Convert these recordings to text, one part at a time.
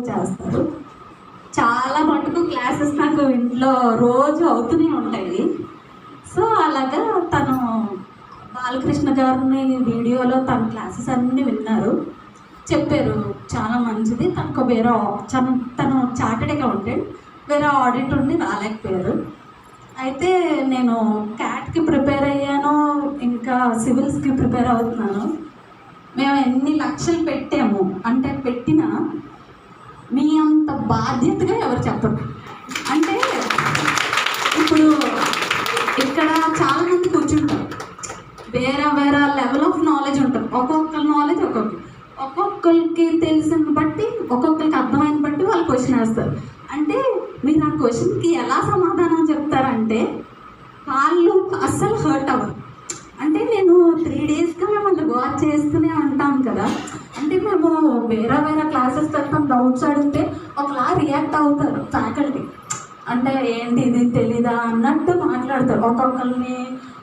చేస్తారు. చాలా మటుకు క్లాసెస్ నాకు ఇంట్లో రోజు అవుతూనే ఉంటాయి. సో అలాగా తను బాలకృష్ణ గారిని వీడియోలో తన క్లాసెస్ అన్నీ విన్నారు, చెప్పారు చాలా మంచిది. తనకు తను చార్టెడ్ అకౌంటెంట్, వేరే ఆడిట్ ఉండి రాలేకపోయారు. అయితే నేను క్యాట్కి ప్రిపేర్ అయ్యాను, ఇంకా సివిల్స్కి ప్రిపేర్ అవుతున్నాను. మేము ఎన్ని లక్షలు పెట్టాము అంటే పెట్టినా మీ అంత బాధ్యతగా ఎవరు చెప్పరు. అంటే ఇప్పుడు ఇక్కడ చాలామంది కూర్చుంటారు, వేరే వేరే లెవెల్ ఆఫ్ నాలెడ్జ్ ఉంటారు. ఒక్కొక్కరి నాలెడ్జ్ ఒక్కొక్కరికి తెలిసిన బట్టి, ఒక్కొక్కరికి అర్థమైన బట్టి వాళ్ళు క్వశ్చన్ వేస్తారు. అంటే మీరు ఆ క్వశ్చన్కి ఎలా సమాధానం చెప్తారంటే వాళ్ళు అస్సలు హర్ట్ అవ్వరు. అంటే నేను 3 డేస్గా మిమ్మల్ని వాచ్ చేస్తూనే ఉంటాం కదా, అంటే మేము వేరే వేరే క్లాసెస్ వెళ్తాం, డౌట్స్ అడిగితే ఒకలా రియాక్ట్ అవుతారు ఫ్యాకల్టీ. అంటే ఏంటి ఇది తెలీదా అన్నట్టు మాట్లాడతారు. ఒక్కొక్కరిని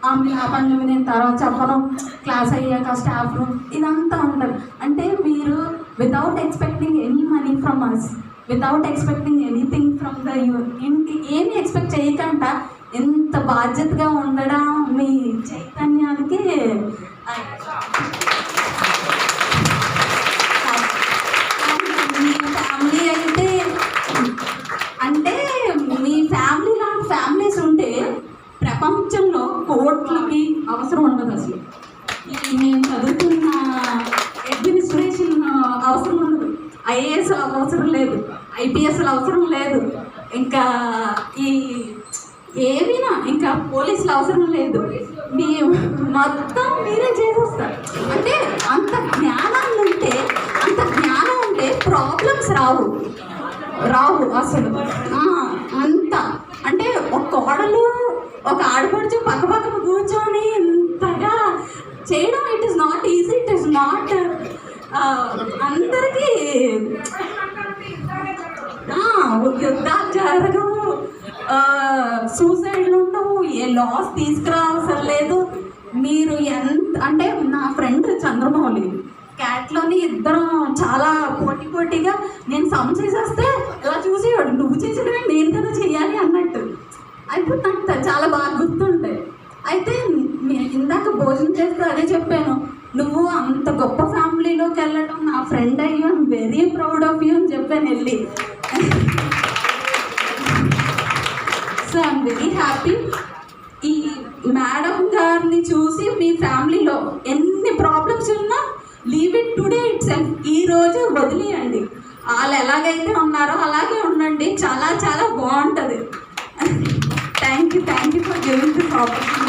ఆ పని నేను తర్వాత చెప్పను, క్లాస్ అయ్యాక స్టాఫ్ రూమ్ ఇదంతా ఉంటుంది. అంటే మీరు without expecting any money from us, without expecting anything from the ఏమి ఎక్స్పెక్ట్ చేయకుండా ఎంత బాధ్యతగా ఉండడం మీ చైతన్యానికి మీ ఫ్యామిలీ అయితే, అంటే మీ ఫ్యామిలీ లాంటి ఫ్యామిలీస్ ఉంటే ప్రపంచంలో కోట్లకి అవసరం ఉండదు. అసలు మేము చదువుతున్న అడ్మినిస్ట్రేషన్ అవసరం ఉండదు, ఐఏఎస్ అవసరం లేదు, ఐపీఎస్లు అవసరం లేదు, ఇంకా ఈ ఏమైనా ఇంకా పోలీసులు అవసరం లేదు, మీ మొత్తం మీరే చేసేస్తారు. అంటే అంత జ్ఞానం ఉంటే ప్రాబ్లమ్స్ రావు అసలు. అంత అంటే ఒక కోడలు ఒక ఆడపడుచు పక్క కూర్చొని ఇంతగా చేయడం it is not easy, it is not అందరికీ యుద్ధాలు జరగవు, సూసైడ్లు ఉండవు, ఏ లాస్ తీసుకురావసరం లేదు. మీరు ఎంత అంటే నా ఫ్రెండ్ చంద్రమౌళి క్యాట్లోని ఇద్దరం చాలా పోటీగా నేను సమ్ చేసేస్తే ఇలా చూసేవాడు, నువ్వు చేసేటమే నేను కదా చెయ్యాలి అన్నట్టు. అయితే నాకు చాలా బాగా గుర్తుంటాయి. అయితే ఇందాక భోజనం చేస్తే అదే చెప్పాను, నువ్వు అంత గొప్ప ఫ్యామిలీలోకి వెళ్ళటం నా ఫ్రెండ్ అయ్యో I'm very proud of you అని చెప్పాను వెళ్ళి. So I'm very happy. ఈ మేడం గారిని చూసి మీ ఫ్యామిలీలో ఎన్ని ప్రాబ్లమ్స్ ఉన్నా leave it today it self, ఈ రోజు వదిలేయండి. వాళ్ళు ఎలాగైతే ఉన్నారో అలాగే ఉండండి, చాలా చాలా బాగుంటుంది. Thank you for giving this opportunity.